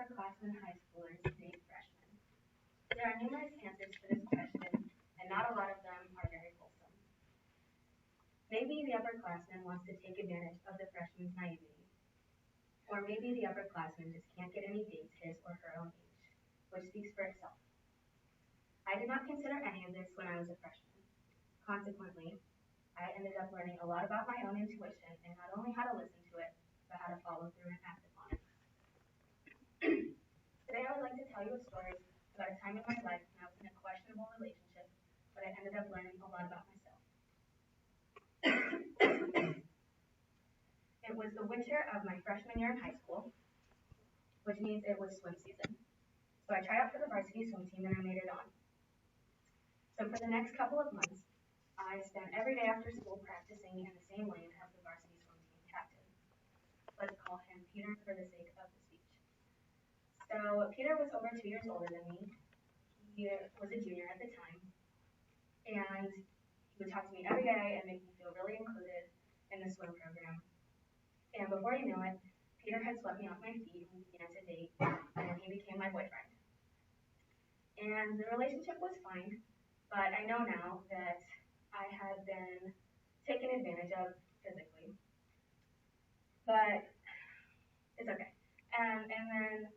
upperclassmen high schoolers named freshmen? There are numerous answers to this question, and not a lot of them are very wholesome. Maybe the upperclassman wants to take advantage of the freshman's naivety. Or maybe the upperclassman just can't get any dates his or her own age, which speaks for itself. I did not consider any of this when I was a freshman. Consequently, I ended up learning a lot about my own intuition and not only how to listen to it, but how to follow through and act upon it. Today I would like to tell you a story about a time in my life when I was in a questionable relationship, but I ended up learning a lot about myself. It was the winter of my freshman year in high school, which means it was swim season. So I tried out for the varsity swim team and I made it on. So for the next couple of months, I spent every day after school practicing in the same lane as the varsity swim team captain. Let's call him Peter for the sake of the speech. So Peter was over 2 years older than me. He was a junior at the time, and he would talk to me every day and make me feel really included in the swim program. And before you knew it, Peter had swept me off my feet and we began to date, and he became my boyfriend. And the relationship was fine, but I know now that I had been taken advantage of physically. But it's okay. And then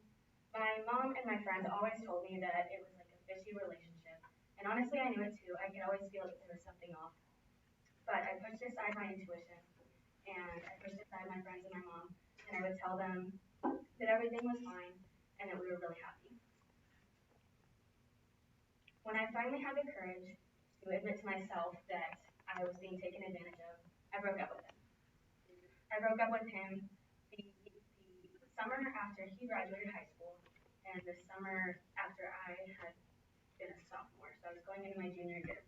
my mom and my friends always told me that it was like a fishy relationship. And honestly, I knew it too. I could always feel that there was something off. But I pushed aside my intuition, and I pushed aside my friends and my mom, and I would tell them that everything was fine and that we were really happy. When I finally had the courage to admit to myself that I was being taken advantage of, I broke up with him. I broke up with him the summer after he graduated high school and the summer after I had been a sophomore. So I was going into my junior year.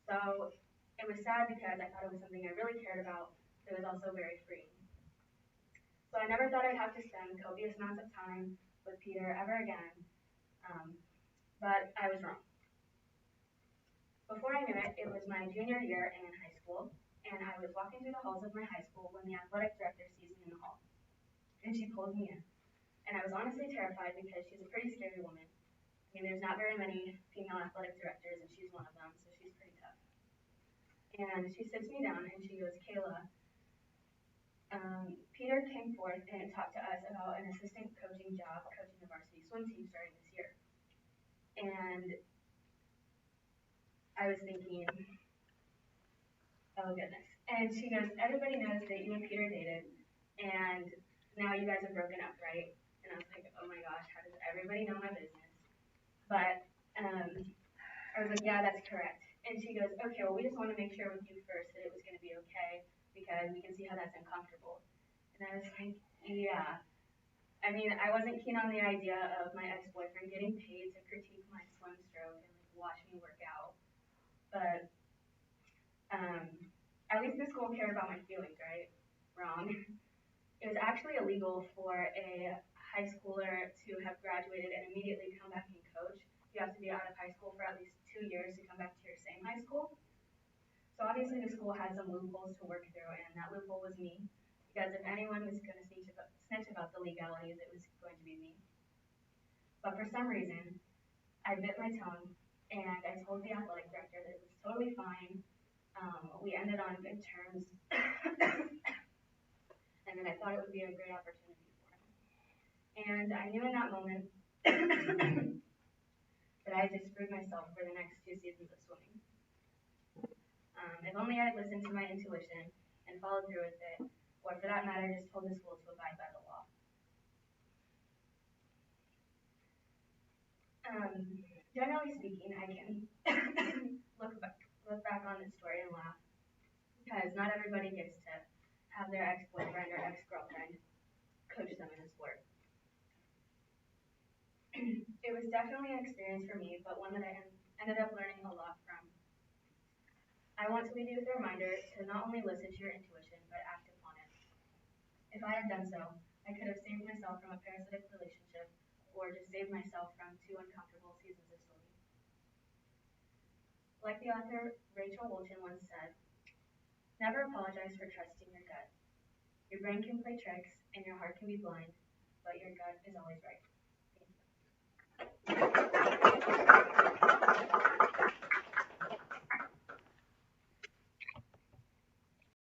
So it was sad because I thought it was something I really cared about. It was also very freeing. So I never thought I'd have to spend copious amounts of time with Peter ever again, but I was wrong. Before I knew it, it was my junior year in high school, and I was walking through the halls of my high school when the athletic director sees me in the hall. And she pulled me in. And I was honestly terrified because she's a pretty scary woman. I mean, there's not very many female athletic directors, and she's one of them, so she's pretty tough. And she sits me down and she goes, Kayla, Peter came forth and talked to us about an assistant coaching job coaching the varsity swim team starting this year. And I was thinking, oh goodness. And she goes, everybody knows that you and Peter dated, and now you guys have broken up, right? And I was like, oh my gosh, how does everybody know my business? But I was like, yeah, that's correct. And she goes, okay, well, we just want to make sure with you first that it was going to be okay because we can see how that's uncomfortable. And I was like, yeah. I mean, I wasn't keen on the idea of my ex-boyfriend getting paid to critique my swim stroke and like watch me work out. But at least the school cared about my feelings, right? Wrong. It was actually illegal for a high schooler to have graduated and immediately come back and coach. You have to be out of high school for at least 2 years to come back to your same high school. So obviously the school had some loopholes to work through, and that loophole was me. Because if anyone was going to snitch about the legalities, it was going to be me. But for some reason, I bit my tongue, and I told the athletic director that it was totally fine. We ended on good terms, and that I thought it would be a great opportunity for him. And I knew in that moment that I had just screwed myself for the next 2 seasons of swimming. If only I had listened to my intuition and followed through with it, or for that matter, just told the school to abide by the law. Generally speaking, I can look back on this story and laugh, because not everybody gets to have their ex-boyfriend or ex-girlfriend coach them in a sport. It was definitely an experience for me, but one that I ended up learning a lot from. I want to leave you with a reminder to not only listen to your intuition, but act upon it. If I had done so, I could have saved myself from a parasitic relationship, or just saved myself from 2 uncomfortable seasons of swimming. Like the author Rachel Wolchin once said, never apologize for trusting your gut. Your brain can play tricks, and your heart can be blind, but your gut is always right. Thank you.